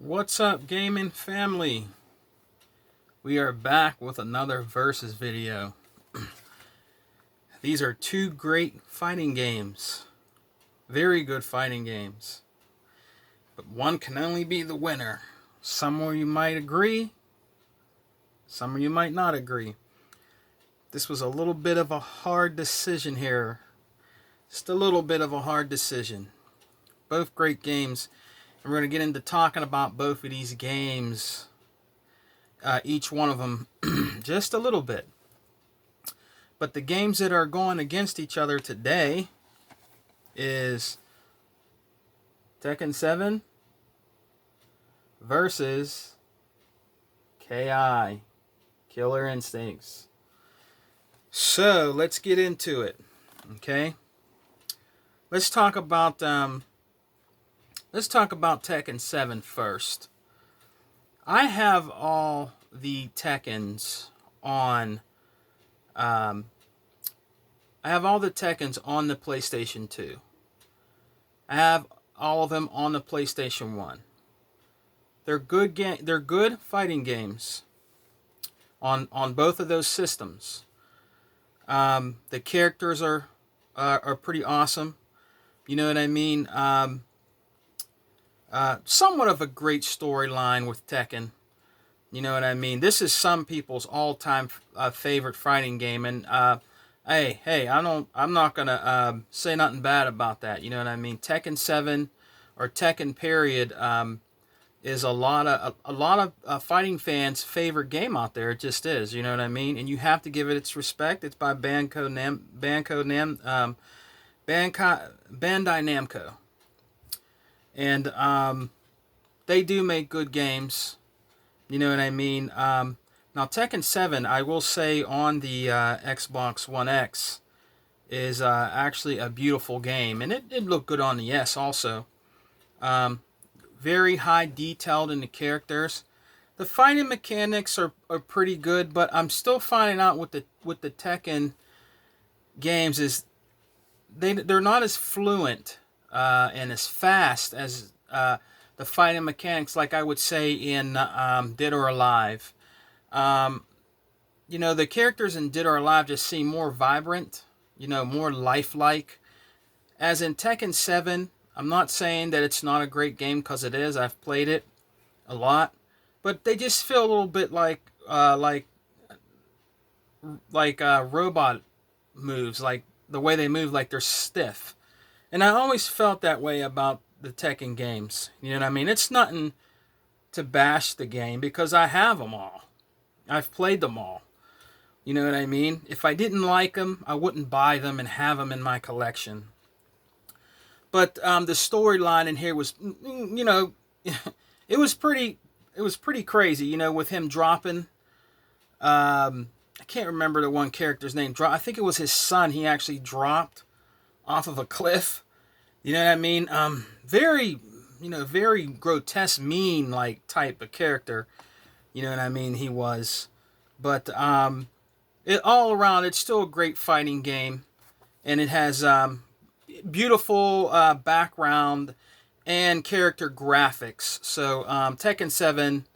What's up, gaming family? We are back with another versus video. These are two great fighting games. Very good fighting games. But one can only be the winner. Some of you might agree, some of you might not agree. This was a little bit of a hard decision here. Just a little bit of a hard decision. Both great games. And we're going to get into talking about both of these games. Each one of them just a little bit. But the games that are going against each other today is Tekken 7 versus KI, Killer Instincts. So let's get into it. Okay, let's talk about Tekken 7 first. I have all the Tekkens on. I have all the Tekkens on the PlayStation 2. I have all of them on the PlayStation 1. They're good They're good fighting games on both of those systems. The characters are pretty awesome. You know what I mean? Somewhat of a great storyline with Tekken. You know what I mean? This is some people's all-time favorite fighting game, and hey, I'm not gonna say nothing bad about that. You know what I mean? Tekken 7 or Tekken period is a lot of fighting fans' favorite game out there. It just is. You know what I mean? And you have to give it its respect. It's by Bandai Namco. And they do make good games. You know what I mean? Now, Tekken 7, I will say on the Xbox One X, is actually a beautiful game. And it looked good on the S also. Very high detailed in the characters. The fighting mechanics are pretty good, but I'm still finding out with the Tekken games is they're not as fluent and as fast as the fighting mechanics, like I would say in Dead or Alive. The characters in Dead or Alive just seem more vibrant, more lifelike. As in Tekken 7, I'm not saying that it's not a great game, because it is. I've played it a lot, but they just feel a little bit like robot moves, like the way they move, like they're stiff. And I always felt that way about the Tekken games. You know what I mean? It's nothing to bash the game, because I have them all. I've played them all. You know what I mean? If I didn't like them, I wouldn't buy them and have them in my collection. But the storyline in here was, it was pretty crazy. With him dropping. I can't remember the one character's name. I think it was his son. He actually dropped off of a cliff. You know what I mean? Very grotesque, mean like type of character. You know what I mean? He was, but all around, it's still a great fighting game, and it has beautiful background and character graphics. So Tekken 7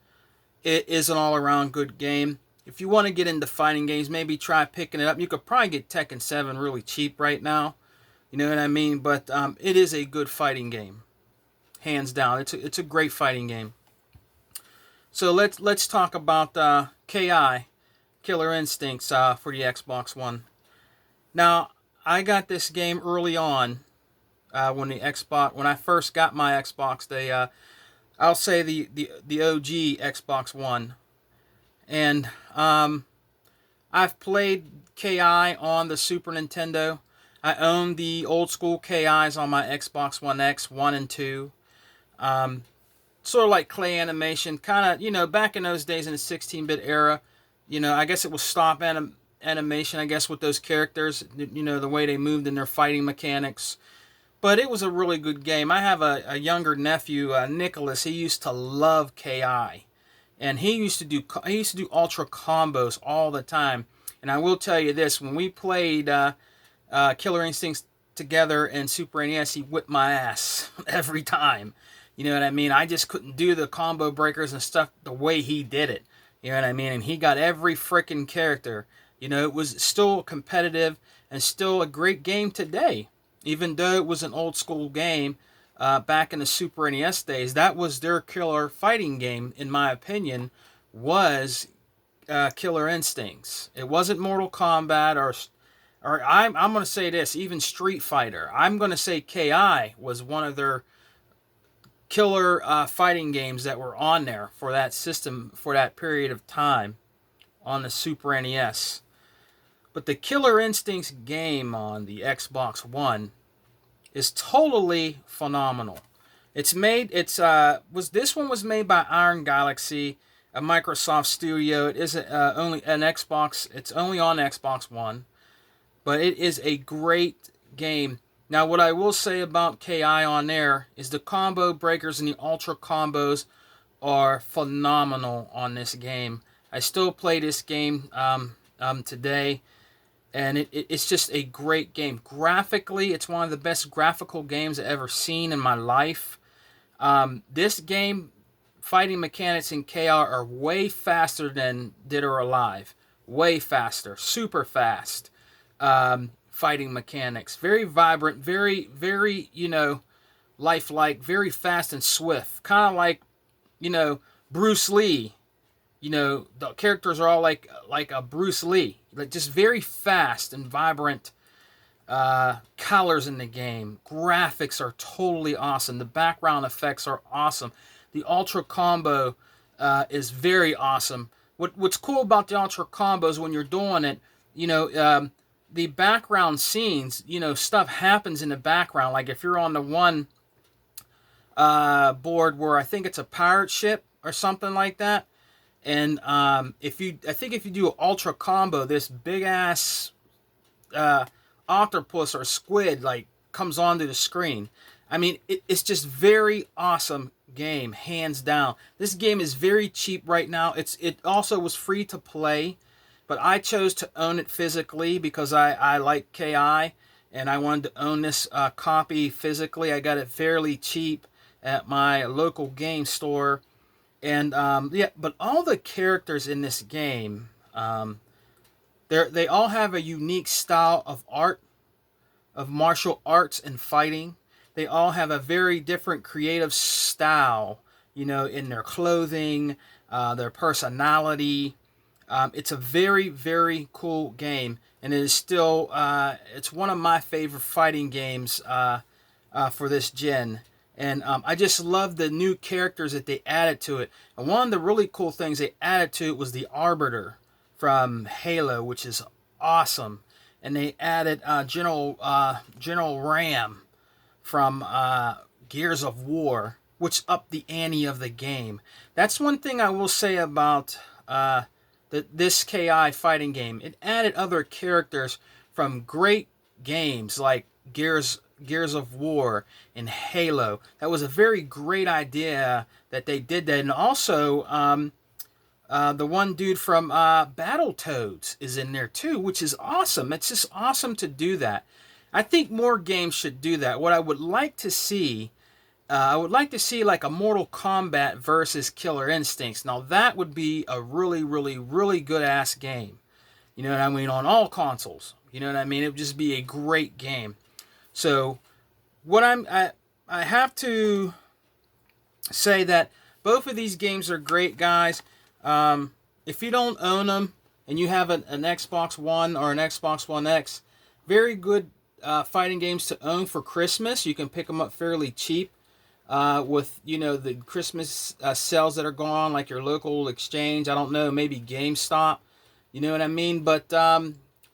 it is an all-around good game. If you want to get into fighting games, maybe try picking it up. You could probably get Tekken 7 really cheap right now. You know what I mean? But it is a good fighting game, hands down. It's a great fighting game. So let's talk about KI, Killer Instincts, for the Xbox One. Now, I got this game early on when I first got my Xbox. I'll say the OG Xbox One, and I've played KI on the Super Nintendo. I own the old school KIs on my Xbox One X 1 and 2. Sort of like clay animation, kind of, back in those days in the 16-bit era. I guess it was stop animation, I guess, with those characters, the way they moved in their fighting mechanics. But it was a really good game. I have a younger nephew, Nicholas. He used to love KI. And he used to do ultra combos all the time. And I will tell you this, when we played Killer Instincts together in Super NES, he whipped my ass every time. You know what I mean? I just couldn't do the combo breakers and stuff the way he did it. You know what I mean? And he got every freaking character. You know, it was still competitive and still a great game today. Even though it was an old school game back in the Super NES days, that was their killer fighting game, in my opinion, was Killer Instincts. It wasn't Mortal Kombat or I'm going to say this, even Street Fighter. I'm going to say KI was one of their killer fighting games that were on there for that system for that period of time on the Super NES. But the Killer Instincts game on the Xbox One is totally phenomenal. It's made. This one was made by Iron Galaxy, a Microsoft studio. It is only an Xbox. It's only on Xbox One, but it is a great game. Now, what I will say about KI on there is the combo breakers and the ultra combos are phenomenal on this game. I still play this game today, and it's just a great game. Graphically, it's one of the best graphical games I've ever seen in my life. This game, fighting mechanics in KI are way faster than Dead or Alive. Way faster. Super fast. Fighting mechanics. Very vibrant. Very, very, lifelike. Very fast and swift. Kind of like, Bruce Lee. The characters are all like a Bruce Lee. Like just very fast and vibrant colors in the game. Graphics are totally awesome. The background effects are awesome. The Ultra Combo is very awesome. What's cool about the Ultra Combos when you're doing it, the background scenes, stuff happens in the background. Like if you're on the one board where I think it's a pirate ship or something like that, and if you do an Ultra Combo, this big ass octopus or squid like comes onto the screen. I mean, it's just very awesome game, hands down. This game is very cheap right now. It also was free to play, but I chose to own it physically because I like KI and I wanted to own this copy physically. I got it fairly cheap at my local game store, and but all the characters in this game, they all have a unique style of art, of martial arts and fighting. They all have a very different creative style, in their clothing, their personality. It's a very, very cool game, and it is still, it's one of my favorite fighting games for this gen. And I just love the new characters that they added to it. And one of the really cool things they added to it was the Arbiter from Halo, which is awesome. And they added General Ram from Gears of War, which upped the ante of the game. That's one thing I will say about this KI fighting game. It added other characters from great games like Gears of War and Halo. That was a very great idea that they did that. And also, the one dude from Battletoads is in there too, which is awesome. It's just awesome to do that. I think more games should do that. What I would like to see, like a Mortal Kombat versus Killer Instincts. Now that would be a really, really, really good ass game. You know what I mean? On all consoles. You know what I mean? It would just be a great game. So, I have to say that both of these games are great, guys. If you don't own them and you have an Xbox One or an Xbox One X, very good fighting games to own for Christmas. You can pick them up fairly cheap with the Christmas sales that are going on, like your local exchange. I don't know, maybe GameStop. You know what I mean? But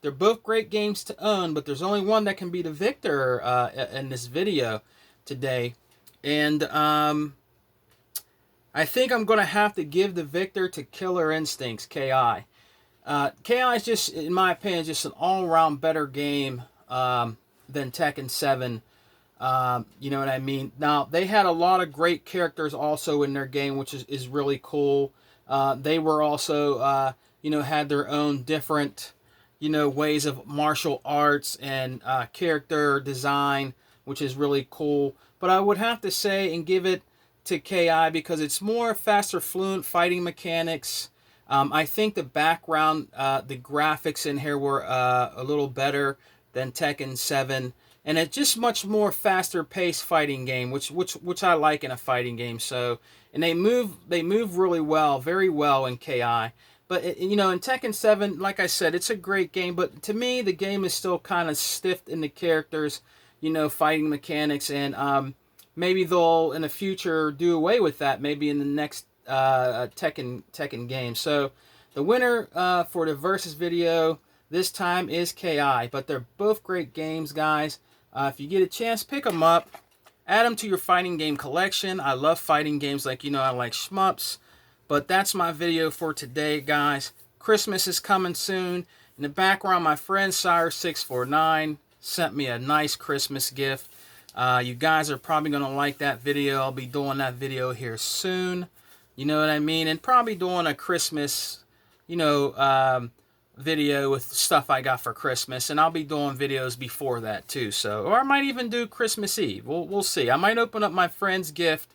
they're both great games to own, but there's only one that can be the victor in this video today. And I think I'm going to have to give the victor to Killer Instincts, KI. KI is just, in my opinion, just an all-around better game than Tekken 7. You know what I mean? Now, they had a lot of great characters also in their game, which is really cool. They were also, had their own different ways of martial arts and character design, which is really cool. But I would have to say and give it to KI because it's more faster, fluent fighting mechanics. I think the background, the graphics in here were a little better than Tekken 7, and it's just much more faster paced fighting game, which I like in a fighting game. So, and they move really well, very well in KI. But you know, in Tekken 7, like I said, it's a great game. But to me, the game is still kind of stiff in the characters, you know, fighting mechanics, and maybe they'll in the future do away with that. Maybe in the next Tekken game. So the winner for the versus video this time is KI. But they're both great games, guys. If you get a chance, pick them up. Add them to your fighting game collection. I love fighting games, like, you know, I like shmups. But that's my video for today, guys. Christmas is coming soon. In the background, my friend Sire649 sent me a nice Christmas gift. You guys are probably going to like that video. I'll be doing that video here soon. You know what I mean? And probably doing a Christmas, you know, video with stuff I got for Christmas. And I'll be doing videos before that too. So, or I might even do Christmas Eve. We'll see. I might open up my friend's gift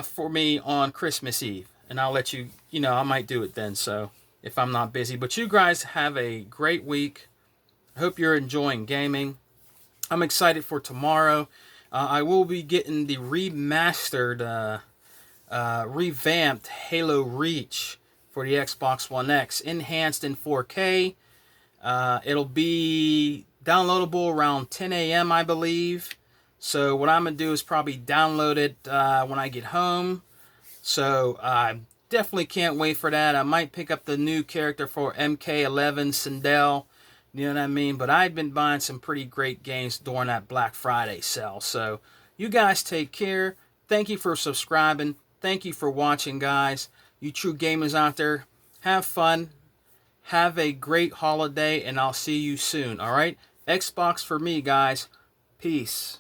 for me on Christmas Eve. And I'll let you, you know, I might do it then. So, if I'm not busy. But you guys have a great week. I hope you're enjoying gaming. I'm excited for tomorrow. I will be getting the remastered, revamped Halo Reach for the Xbox One X, enhanced in 4K. It'll be downloadable around 10 a.m., I believe. So what I'm going to do is probably download it when I get home. So I definitely can't wait for that. I might pick up the new character for MK11 Sindel. You know what I mean? But I've been buying some pretty great games during that Black Friday sale. So you guys take care. Thank you for subscribing. Thank you for watching, guys. You true gamers out there, have fun. Have a great holiday, and I'll see you soon, all right? Xbox for me, guys. Peace.